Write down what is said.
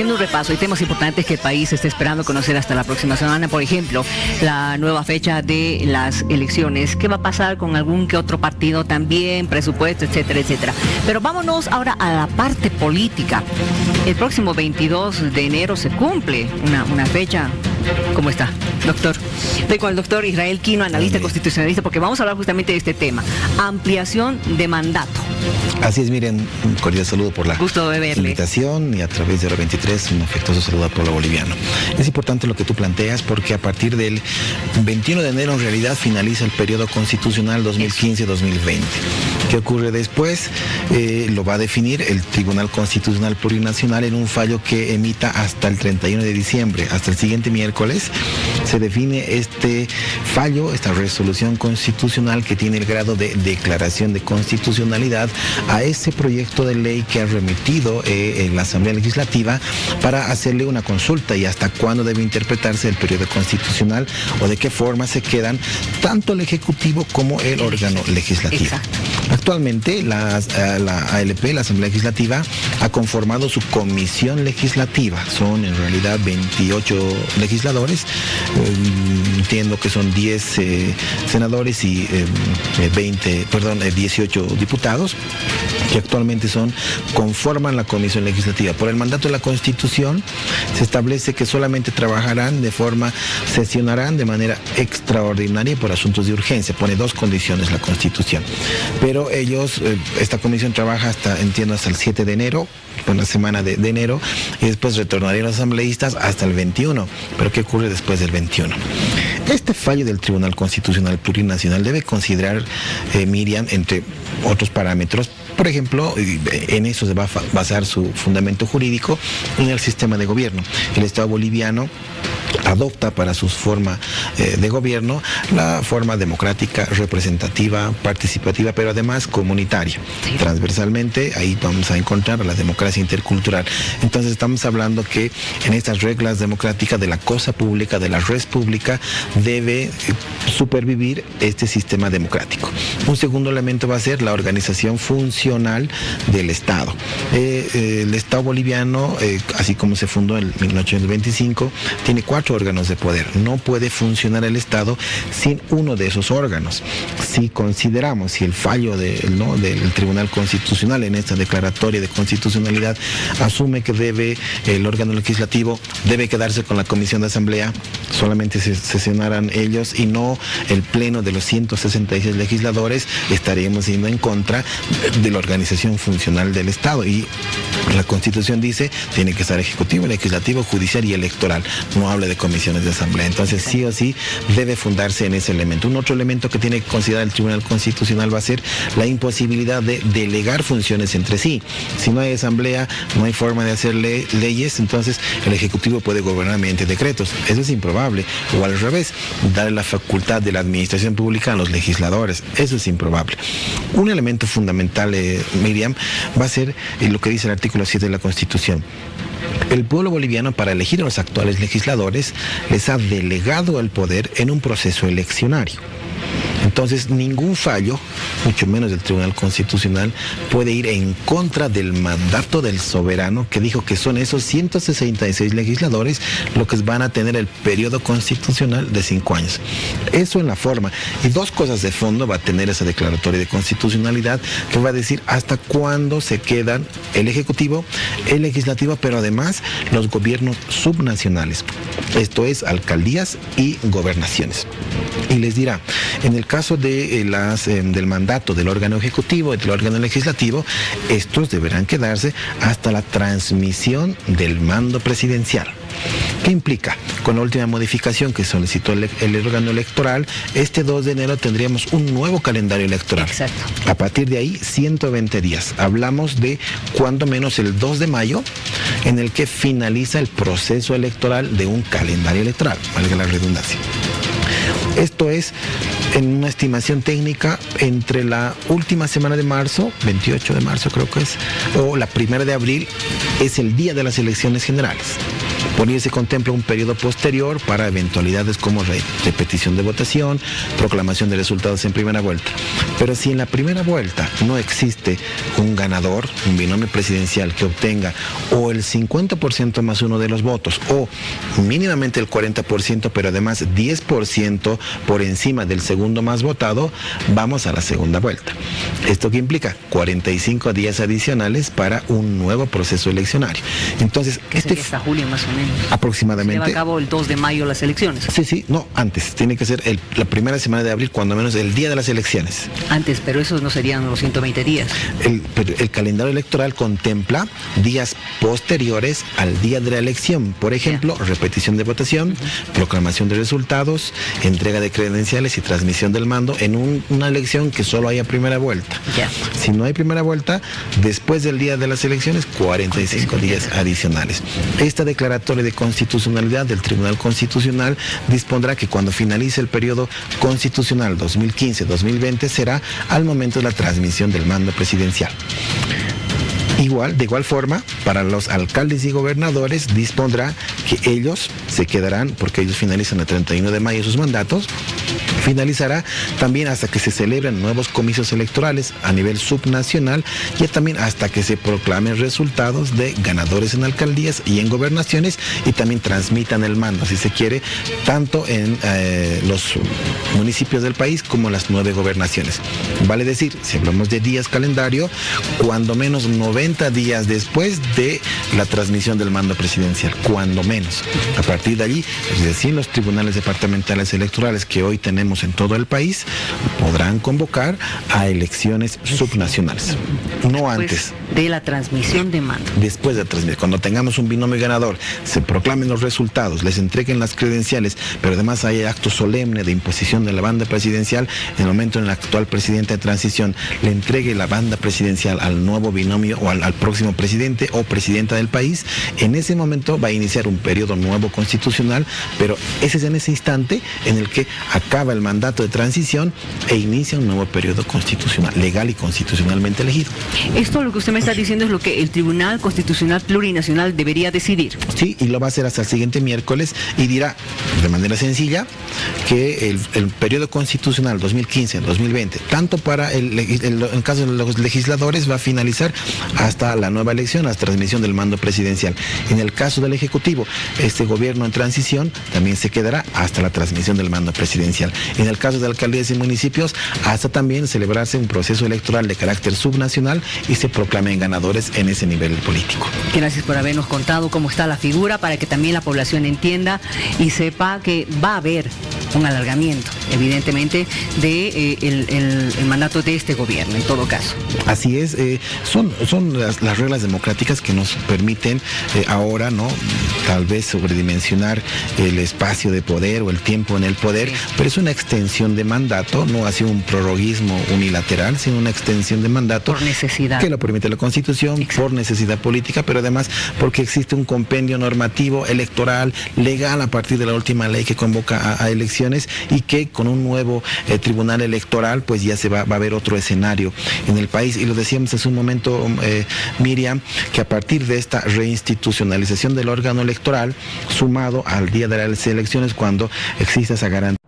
haciendo un repaso, hay temas importantes que el país está esperando conocer hasta la próxima semana. Por ejemplo, la nueva fecha de las elecciones. ¿Qué va a pasar con algún que otro partido también? Presupuesto, etcétera, etcétera. Pero vámonos ahora a la parte política. El próximo 22 de enero se cumple una fecha. ¿Cómo está, doctor? Estoy con el doctor Israel Quino, analista constitucionalista, porque vamos a hablar justamente de este tema. Ampliación de mandato. Así es, miren, un cordial saludo por la invitación y a través de Hora 23 un afectuoso saludo al pueblo boliviano. Es importante lo que tú planteas porque a partir del 21 de enero en realidad finaliza el periodo constitucional 2015-2020. ¿Qué ocurre después? Lo va a definir el Tribunal Constitucional Plurinacional en un fallo que emita hasta el 31 de diciembre, hasta el siguiente miércoles. Se define este fallo, esta resolución constitucional que tiene el grado de declaración de constitucionalidad a ese proyecto de ley que ha remitido en la Asamblea Legislativa para hacerle una consulta y hasta cuándo debe interpretarse el periodo constitucional o de qué forma se quedan tanto el Ejecutivo como el órgano legislativo. Exacto. Actualmente la ALP, la Asamblea Legislativa, ha conformado su comisión legislativa. Son en realidad 28 legisladores, entiendo que son 10 senadores y 18 diputados que actualmente conforman la comisión legislativa. Por el mandato de la Constitución se establece que solamente sesionarán de manera extraordinaria por asuntos de urgencia. Pone 2 condiciones la Constitución. Pero esta comisión trabaja hasta el 7 de enero, con la semana de enero, y después retornarían los asambleístas hasta el 21. Pero ¿qué ocurre después del 21? Este fallo del Tribunal Constitucional Plurinacional debe considerar, Miriam, entre otros parámetros, por ejemplo, en eso se va a basar su fundamento jurídico, en el sistema de gobierno. El Estado boliviano adopta para su forma de gobierno la forma democrática, representativa, participativa, pero además comunitaria. Sí. Transversalmente, ahí vamos a encontrar la democracia intercultural. Entonces estamos hablando que en estas reglas democráticas de la cosa pública, de la res pública, debe supervivir este sistema democrático. Un segundo elemento va a ser la organización funcional del Estado. El Estado boliviano, así como se fundó en 1825, tiene 4 órganos de poder. No puede funcionar el Estado sin uno de esos órganos. Si el fallo del Tribunal Constitucional en esta declaratoria de constitucionalidad asume que el órgano legislativo debe quedarse con la comisión de asamblea, solamente se sesionarán ellos y no el pleno de los 166 legisladores, estaríamos yendo en contra de la organización funcional del Estado. Y la Constitución dice, tiene que estar ejecutivo, legislativo, judicial y electoral. No habla de comisiones de asamblea. Entonces, sí o sí, debe fundarse en ese elemento. Un otro elemento que tiene que considerar el Tribunal Constitucional va a ser la imposibilidad de delegar funciones entre sí. Si no hay asamblea, no hay forma de hacer leyes, entonces el Ejecutivo puede gobernar mediante decretos. Eso es improbable. O al revés, darle la facultad de la administración pública a los legisladores. Eso es improbable. Un elemento fundamental, Miriam, va a ser lo que dice el artículo 7 de la Constitución. El pueblo boliviano, para elegir a los actuales legisladores, les ha delegado el poder en un proceso eleccionario. Entonces, ningún fallo, mucho menos del Tribunal Constitucional, puede ir en contra del mandato del soberano, que dijo que son esos 166 legisladores los que van a tener el periodo constitucional de 5 años. Eso en la forma. Y 2 cosas de fondo va a tener esa declaratoria de constitucionalidad, que va a decir hasta cuándo se quedan el Ejecutivo, el Legislativo, pero además los gobiernos subnacionales. Esto es, alcaldías y gobernaciones. Y les dirá, en el caso de del mandato del órgano ejecutivo y del órgano legislativo, estos deberán quedarse hasta la transmisión del mando presidencial. ¿Qué implica? Con la última modificación que solicitó el órgano electoral, este 2 de enero tendríamos un nuevo calendario electoral. Exacto. A partir de ahí, 120 días. Hablamos de cuando menos el 2 de mayo, en el que finaliza el proceso electoral de un calendario electoral, valga la redundancia. Esto es, en una estimación técnica, entre la última semana de marzo, 28 de marzo creo que es, o la 1 de abril, es el día de las elecciones generales. Por ello se contempla un periodo posterior para eventualidades como repetición de votación, proclamación de resultados en primera vuelta. Pero si en la primera vuelta no existe un ganador, un binomio presidencial que obtenga o el 50% más uno de los votos o mínimamente el 40%, pero además 10% por encima del segundo más votado, vamos a la segunda vuelta. ¿Esto qué implica? 45 días adicionales para un nuevo proceso eleccionario. Entonces, hasta julio más o menos. Aproximadamente. Se lleva a cabo el 2 de mayo las elecciones. Sí, no, antes. Tiene que ser la primera semana de abril, cuando menos el día de las elecciones. Antes, pero esos no serían los 120 días. El calendario electoral contempla días posteriores al día de la elección. Por ejemplo, repetición de votación, proclamación de resultados, entrega de credenciales y transmisión del mando en una elección que solo haya primera vuelta. Si no hay primera vuelta, después del día de las elecciones, 45 días adicionales. Esta declaratoria de constitucionalidad del Tribunal Constitucional dispondrá que cuando finalice el periodo constitucional 2015-2020 será al momento de la transmisión del mando presidencial. De igual forma, para los alcaldes y gobernadores dispondrá que ellos se quedarán, porque ellos finalizan el 31 de mayo sus mandatos, finalizará también hasta que se celebren nuevos comicios electorales a nivel subnacional y también hasta que se proclamen resultados de ganadores en alcaldías y en gobernaciones y también transmitan el mando, si se quiere, tanto en los municipios del país como en las 9 gobernaciones. Vale decir, si hablamos de días calendario, cuando menos 90 días después de la transmisión del mando presidencial, cuando menos. A partir de allí, es decir, los tribunales departamentales electorales que hoy tenemos en todo el país podrán convocar a elecciones subnacionales. No antes. De la transmisión de mando. Después de la transmisión. Cuando tengamos un binomio ganador, se proclamen los resultados, les entreguen las credenciales, pero además hay acto solemne de imposición de la banda presidencial, en el momento en el actual presidente de transición le entregue la banda presidencial al nuevo binomio o al próximo presidente o presidenta del país, en ese momento va a iniciar un periodo nuevo constitucional, pero ese es en ese instante en el que acaba el mandato de transición e inicia un nuevo periodo constitucional, legal y constitucionalmente elegido. Esto lo que usted me está diciendo es lo que el Tribunal Constitucional Plurinacional debería decidir. Sí, y lo va a hacer hasta el siguiente miércoles y dirá de manera sencilla que el periodo constitucional 2015-2020, tanto para en caso de los legisladores, va a finalizar hasta la nueva elección, hasta la transmisión del mando presidencial. En el caso del Ejecutivo, este gobierno en transición también se quedará hasta la transmisión del mando presidencial. En el caso de alcaldías y municipios, hasta también celebrarse un proceso electoral de carácter subnacional y se proclamen ganadores en ese nivel político. Gracias por habernos contado cómo está la figura para que también la población entienda y sepa que va a haber un alargamiento, evidentemente, de el mandato de este gobierno, en todo caso. Así es, son las reglas democráticas que nos permiten ahora, ¿no?, tal vez sobredimensionar el espacio de poder o el tiempo en el poder, sí, pero es una extensión de mandato, no ha sido un prorroguismo unilateral, sino una extensión de mandato por necesidad, que lo permite la Constitución. Exacto. Por necesidad política, pero además porque existe un compendio normativo, electoral, legal a partir de la última ley que convoca a elecciones y que con un nuevo tribunal electoral pues ya se va a ver otro escenario en el país. Y lo decíamos hace un momento, Miriam, que a partir de esta reinstitucionalización del órgano electoral, sumado al día de las elecciones, cuando existe esa garantía